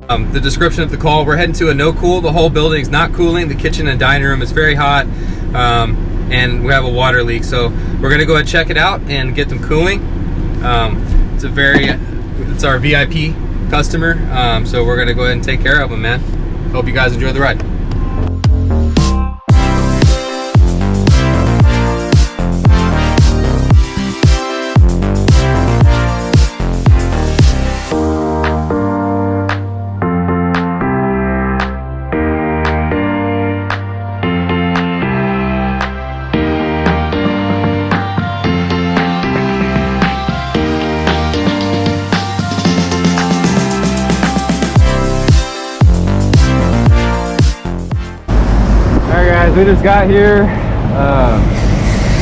The description of the call, we're heading to a no cool. The whole building's not cooling. The kitchen and dining room is very hot, and we have a water leak. So we're gonna go ahead and check it out and get them cooling. It's our VIP customer, so we're gonna go ahead and take care of them, man. Hope you guys enjoy the ride. We just got here. I'm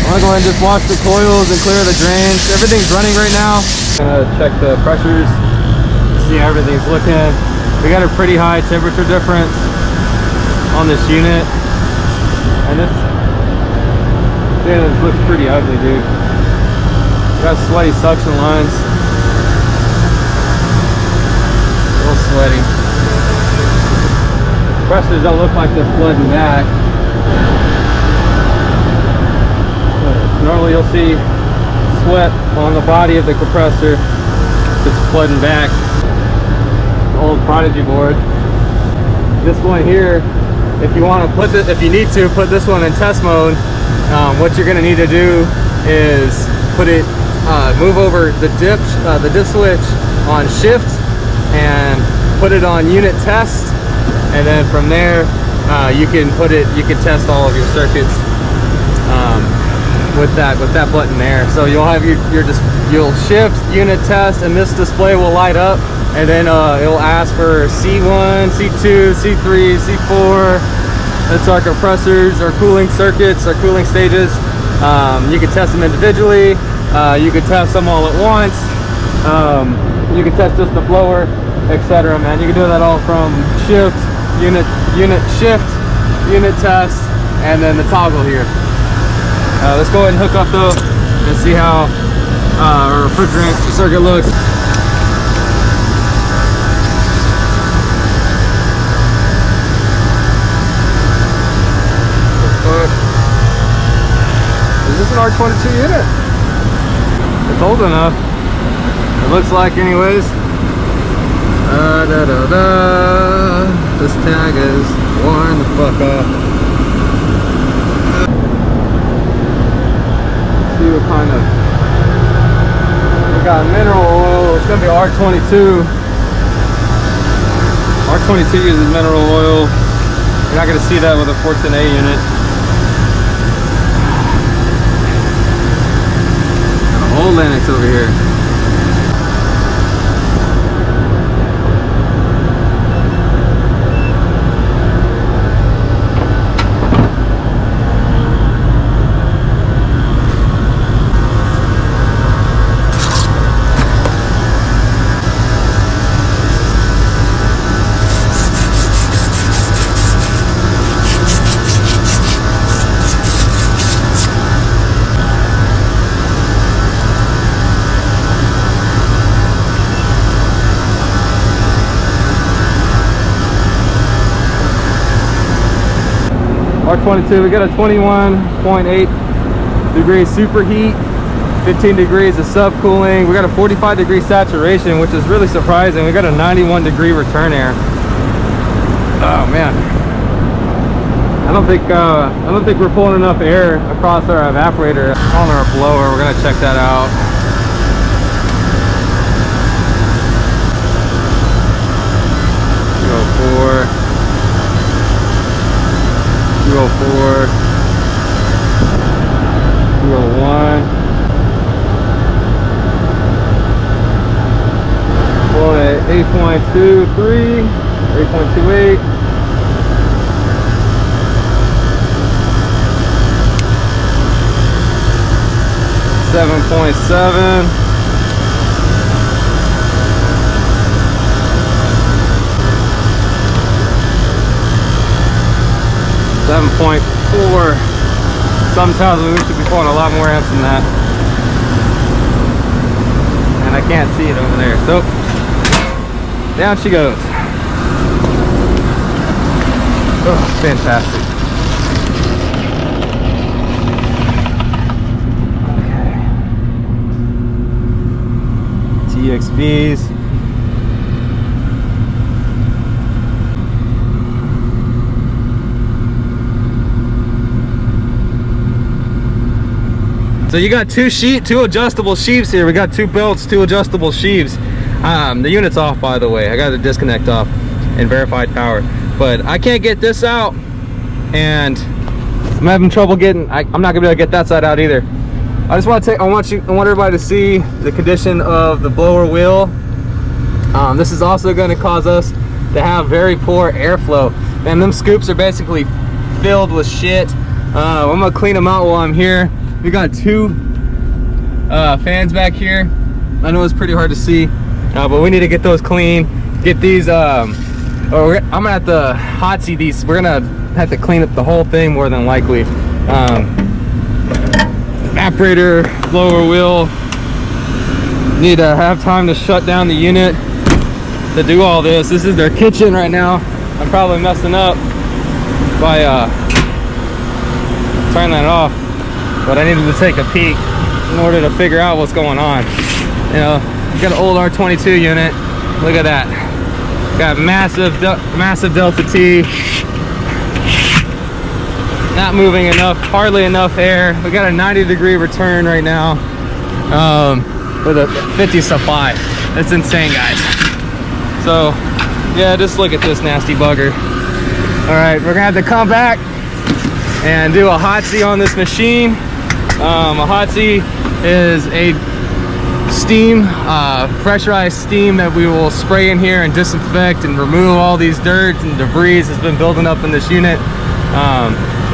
gonna go ahead and just wash the coils and clear the drains. Everything's running right now. Gonna check the pressures, see how everything's looking. We got a pretty high temperature difference on this unit, and this looks pretty ugly, dude. We got sweaty suction lines. A little sweaty. Pressures don't look like they're flooding back. Normally you'll see sweat on the body of the compressor. It's flooding back. The old Prodigy board. This one here, if you want to put this, if you need to put this one in test mode, what you're going to need to do is put it, move over the dip switch on shift and put it on unit test, and then from there you can test all of your circuits with that button there. So you'll have you'll shift, unit test, and this display will light up, and then it'll ask for C1, C2, C3, C4. That's our compressors, our cooling circuits, our cooling stages. You can test them individually. You can test them all at once. You can test just the blower, etc. Man, you can do that all from shift, unit shift, unit test, and then the toggle here. Let's go ahead and hook up though and see how our refrigerant circuit looks. Is this an R22 unit? It's old enough. It looks like, anyways. This tag is worn the fuck off. See what kind of. We got mineral oil. It's gonna be R22. R22 uses mineral oil. You're not gonna see that with a 14A unit. Old Lennox over here. R22, we got a 21.8 degrees superheat, 15 degrees of subcooling. We got a 45 degree saturation, which is really surprising. We got a 91 degree return air. Oh man, I don't think we're pulling enough air across our evaporator on our blower. We're gonna check that out. Go 204, 201, 8.23, 8.28, 7.7, 7.4. Sometimes we should be pulling a lot more amps than that. And I can't see it over there. So down she goes. Oh, fantastic. Okay. TXVs. So you got two adjustable sheaves here. We got 2 belts, 2 adjustable sheaves. The unit's off, by the way. I got the disconnect off and verified power, but I can't get this out, and I'm having trouble getting. I'm not gonna be able to get that side out either. I just want to I want everybody to see the condition of the blower wheel. This is also going to cause us to have very poor airflow, and them scoops are basically filled with shit. I'm gonna clean them out while I'm here. We got 2 fans back here. I know it's pretty hard to see, but we need to get those clean. Get these. I'm gonna have to hot seat these. We're gonna have to clean up the whole thing more than likely. Evaporator, blower wheel. Need to have time to shut down the unit to do all this. This is their kitchen right now. I'm probably messing up by turning that off, but I needed to take a peek in order to figure out what's going on. You know, got an old R22 unit. Look at that. Got massive Delta T. Not moving enough, hardly enough air. We got a 90-degree return right now with a 50 supply. That's insane, guys. So, yeah, just look at this nasty bugger. All right, we're gonna have to come back and do a hot seat on this machine. A hot seat is a steam, pressurized steam that we will spray in here and disinfect and remove all these dirt and debris that's been building up in this unit.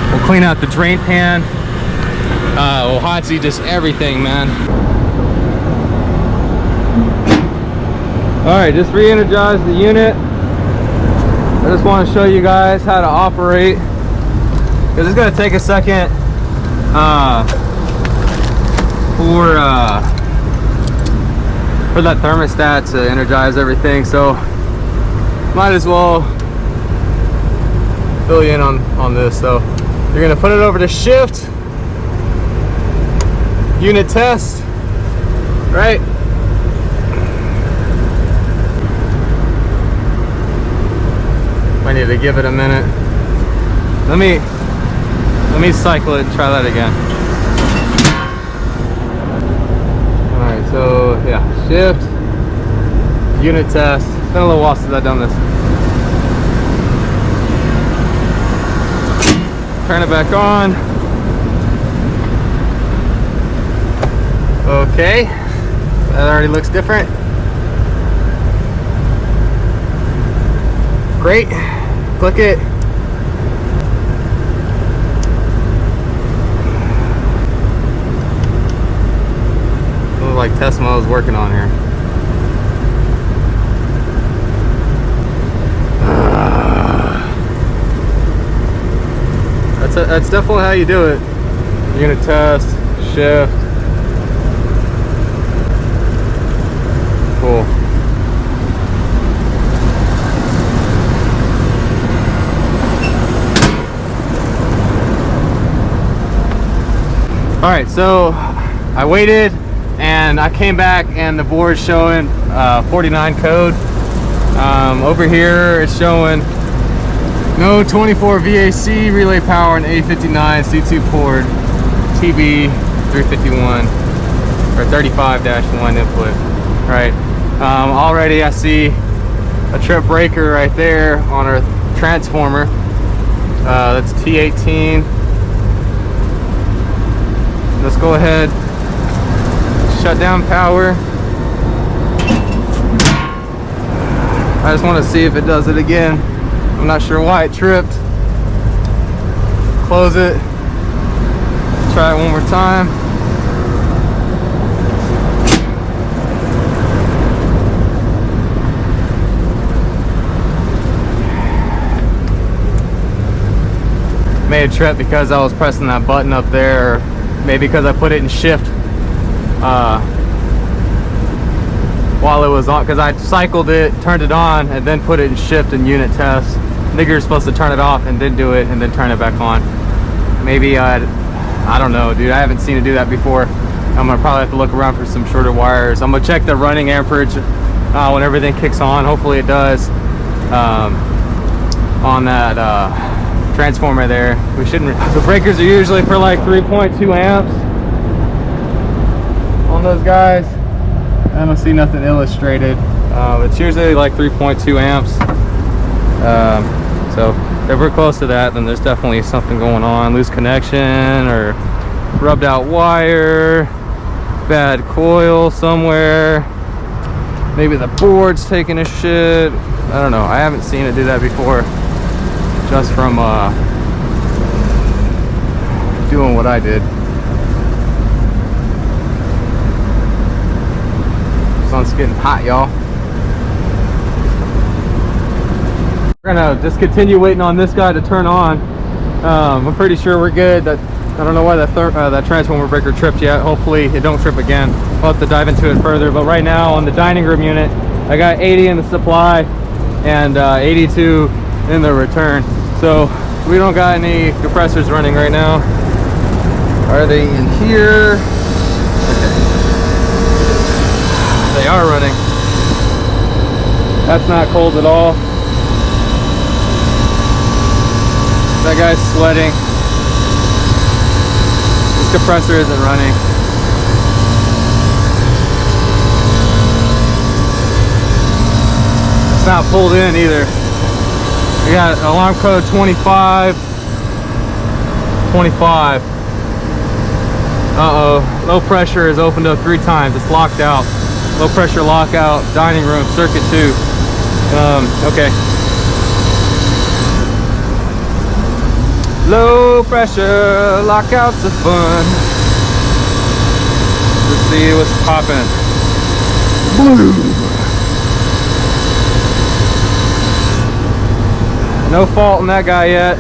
We'll clean out the drain pan. We'll hot seat just everything, man. All right, just re-energize the unit. I just want to show you guys how to operate, because it's going to take a second for that thermostat to energize everything, so might as well fill you in on this. So you're going to put it over to shift, unit test, right? I need to give it a minute. Let me cycle it and try that again. All right, so yeah, shift, unit test. It's been a little while since I've done this. Turn it back on. Okay, that already looks different. Great. Click it. Looks like Tesmo is working on here. That's definitely how you do it. Unit test, shift. Cool. All right, so I waited and I came back and the board's showing 49 code. Over here it's showing no 24 VAC relay power and A59 C2 port TB 351 or 35-1 input, right? Already I see a trip breaker right there on our transformer. That's T18. Let's go ahead, shut down power. I just want to see if it does it again. I'm not sure why it tripped. Close it. Try it one more time. May have tripped because I was pressing that button up there, or maybe because I put it in shift while it was on, because I cycled it, turned it on, and then put it in shift and unit test. nigger's supposed to turn it off and then do it and then turn it back on. Maybe I don't know, dude. I haven't seen it do that before. I'm gonna probably have to look around for some shorter wires. I'm gonna check the running amperage when everything kicks on. Hopefully it does. On that transformer there, we shouldn't. The breakers are usually for like 3.2 amps on those guys. I don't see nothing illustrated. It's usually like 3.2 amps. So if we're close to that, then there's definitely something going on. Loose connection or rubbed out wire, bad coil somewhere. Maybe the board's taking a shit. I don't know. I haven't seen it do that before. Just from doing what I did. Sun's getting hot, y'all. We're gonna just continue waiting on this guy to turn on. I'm pretty sure we're good. I don't know why that transformer breaker tripped yet. Hopefully it don't trip again. We'll have to dive into it further. But right now on the dining room unit, I got 80 in the supply and 82 in the return. So we don't got any compressors running right now. Are they in here? Okay. They are running. That's not cold at all. That guy's sweating. This compressor isn't running. It's not pulled in either. We got alarm code 25. Uh-oh. Low pressure is opened up 3 times. It's locked out. Low pressure lockout. Dining room, circuit 2. Okay. Low pressure lockouts are fun. Let's see what's popping. Blue. No fault in that guy yet.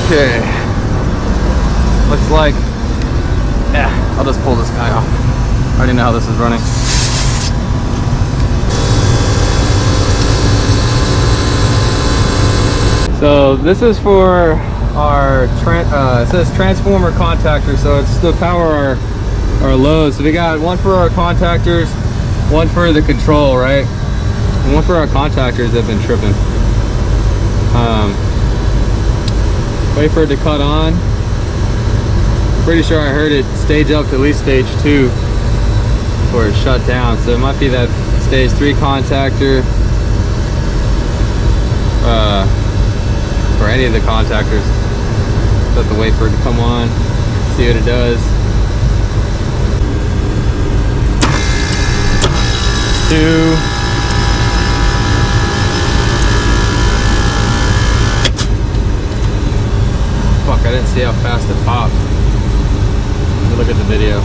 Okay. Looks like, yeah, I'll just pull this guy off. I already know how this is running. So this is for our, it says transformer contactor, so it's to power our loads. So we got one for our contactors, one for the control, right? And one for our contactors that have been tripping. Wait for it to cut on. Pretty sure I heard it stage up to at least stage 2 before it shut down. So it might be that stage 3 contactor. For any of the contactors. Just have to wait for it to come on, see what it does. 2. Fuck, I didn't see how fast it popped. Look at the video.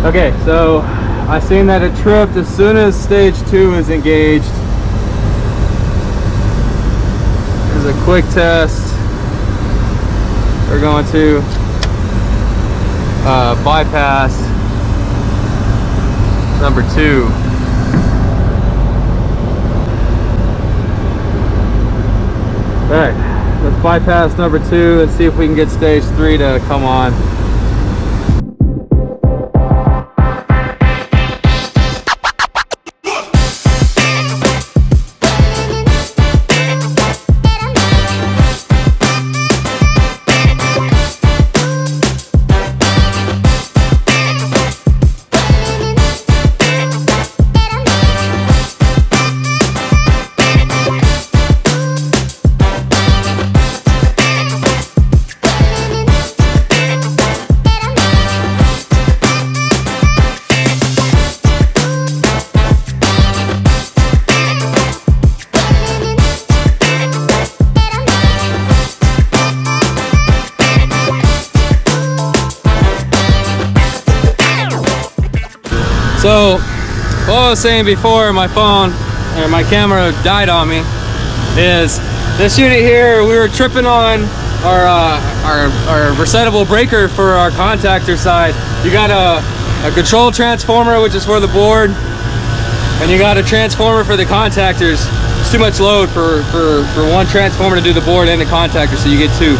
Okay, so I seen that it tripped as soon as stage 2 is engaged. Here's a quick test. We're going to bypass number 2. Alright, let's bypass number 2 and see if we can get stage 3 to come on. So, what I was saying before, my phone, or my camera died on me, is this unit here, we were tripping on our resettable breaker for our contactor side. You got a control transformer, which is for the board, and you got a transformer for the contactors. It's too much load for one transformer to do the board and the contactor, so you get two.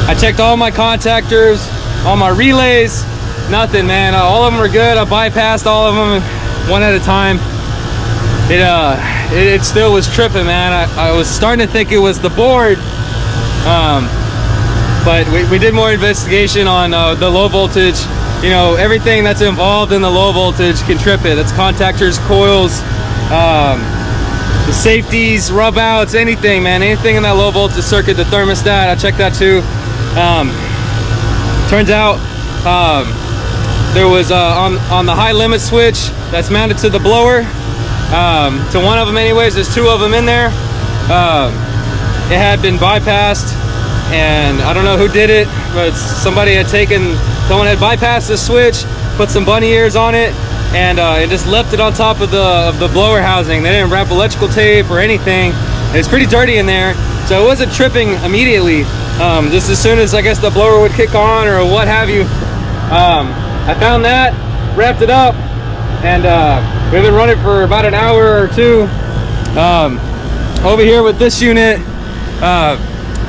I checked all my contactors, all my relays, nothing, man. All of them were good. I bypassed all of them one at a time. It still was tripping, man. I was starting to think it was the board, but we did more investigation on the low voltage. You know, everything that's involved in the low voltage can trip it. It's contactors, coils, the safeties, rub outs, anything, man. Anything in that low voltage circuit, the thermostat, I checked that too. Turns out there was on the high limit switch that's mounted to the blower, to one of them anyways, there's two of them in there. It had been bypassed, and I don't know who did it, but someone had bypassed the switch, put some bunny ears on it, and just left it on top of the blower housing. They didn't wrap electrical tape or anything. It's pretty dirty in there, so it wasn't tripping immediately. Just as soon as I guess the blower would kick on or what have you. I found that, wrapped it up, and we've been running for about an hour or two. Over here with this unit,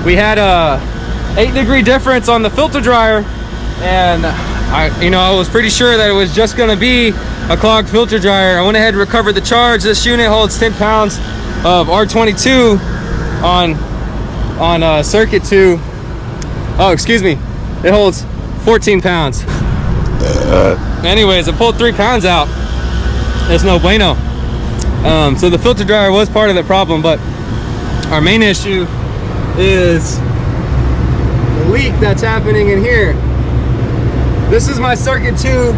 we had a 8-degree difference on the filter dryer, and I was pretty sure that it was just going to be a clogged filter dryer. I went ahead and recovered the charge. This unit holds 10 pounds of R22 on circuit 2. Oh, excuse me, it holds 14 pounds. Anyways, I pulled 3 pounds out. That's no bueno. So the filter dryer was part of the problem, but our main issue is the leak that's happening in here. This is my circuit 2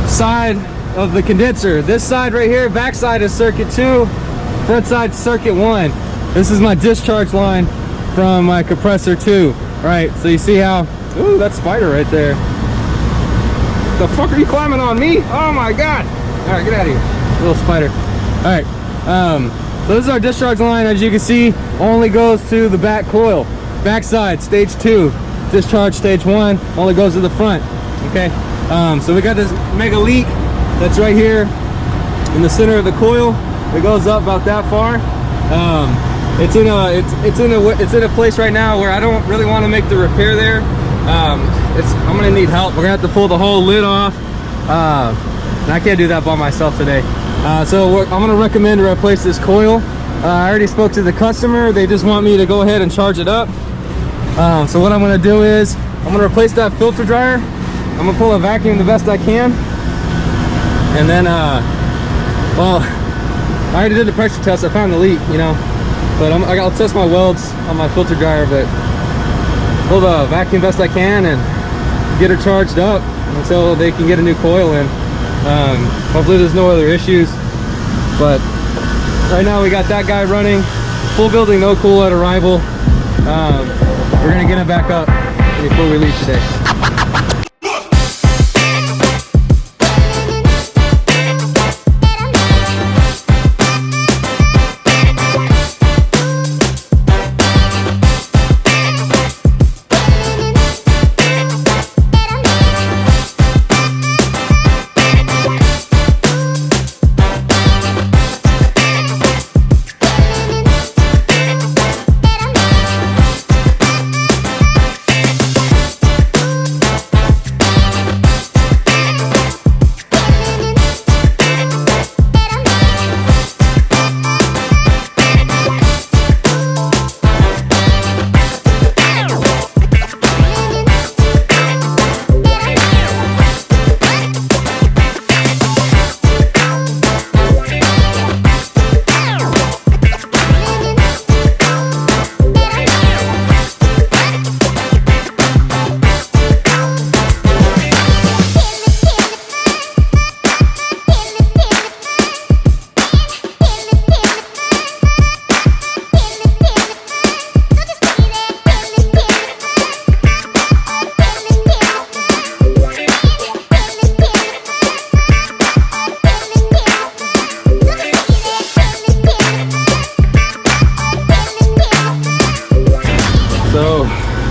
side of the condenser. This side right here, back side is circuit 2, front side circuit 1. This is my discharge line from my compressor 2. All right, so you see how, ooh, that spider right there. The fuck are you climbing on me? Oh my God. All right, get out of here, little spider. All right, so this is our discharge line. As you can see, only goes to the back coil. Backside, stage 2. Discharge stage 1 only goes to the front. Okay, so we got this mega leak that's right here in the center of the coil. It goes up about that far. It's in a place right now where I don't really want to make the repair there. I'm gonna need help. We're gonna have to pull the whole lid off. And I can't do that by myself today. So I'm gonna recommend to replace this coil. I already spoke to the customer. They just want me to go ahead and charge it up. So what I'm gonna do is I'm gonna replace that filter dryer. I'm gonna pull a vacuum the best I can, and then well, I already did the pressure test. I found the leak, but I'll test my welds on my filter dryer, but pull the vacuum best I can and get her charged up until they can get a new coil in. Hopefully there's no other issues, but right now we got that guy running, full building, no cool at arrival. We're gonna get him back up before we leave today.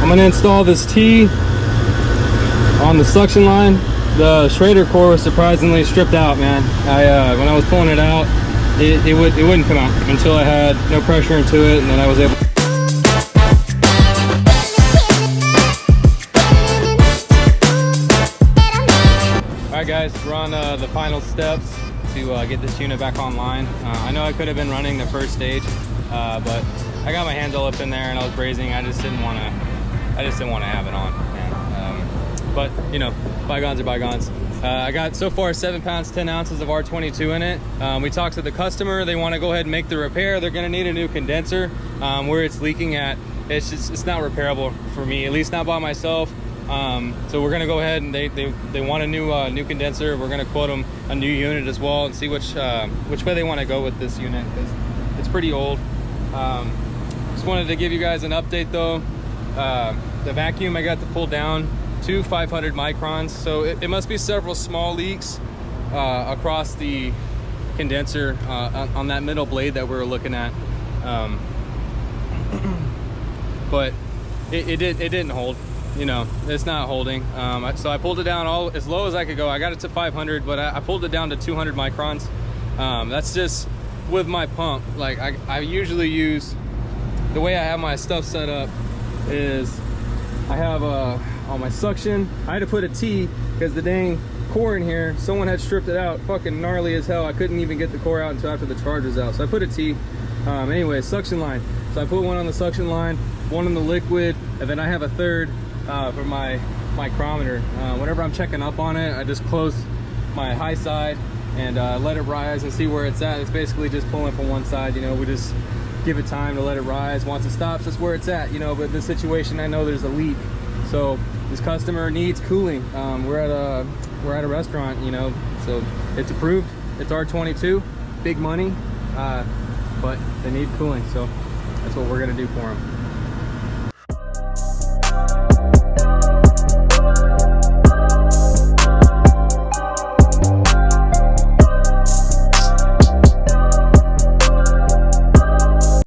I'm gonna install this T on the suction line the Schrader core was surprisingly stripped out, man. When I was pulling it out, it wouldn't come out until I had no pressure into it, and then I was able. All right, guys, we're on the final steps to get this unit back online. I know I could have been running the first stage, but I got my hands all up in there and I was brazing. I just didn't want to have it on, man. But you know, bygones are bygones. I got so far 7 pounds 10 ounces of R22 in it. We talked to the customer. They want to go ahead and make the repair. They're going to need a new condenser. Where it's leaking at, it's not repairable for me, at least not by myself. So we're gonna go ahead and they want a new condenser. We're gonna quote them a new unit as well and see which way they want to go with this unit, because it's pretty old. Just wanted to give you guys an update though. The vacuum I got to pull down to 500 microns, so it must be several small leaks across the condenser on that middle blade that we were looking at. But it didn't hold. You know, it's not holding. So I pulled it down as low as I could go. I got it to 500, but I pulled it down to 200 microns. That's just with my pump. Like I usually use, the way I have my stuff set up is I have on my suction, I had to put a T because the dang core in here, someone had stripped it out fucking gnarly as hell. I couldn't even get the core out until after the charge was out. So I put a T. Anyway, suction line. So I put one on the suction line, one in the liquid, and then I have a third for my micrometer. Whenever I'm checking up on it, I just close my high side and let it rise and see where it's at. It's basically just pulling from one side, you know. We just give it time to let it rise. Once it stops, that's where it's at, you know. But this situation, I know there's a leak, so this customer needs cooling. We're at a restaurant, you know, so it's approved. It's R22, big money, but they need cooling, so that's what we're gonna do for them.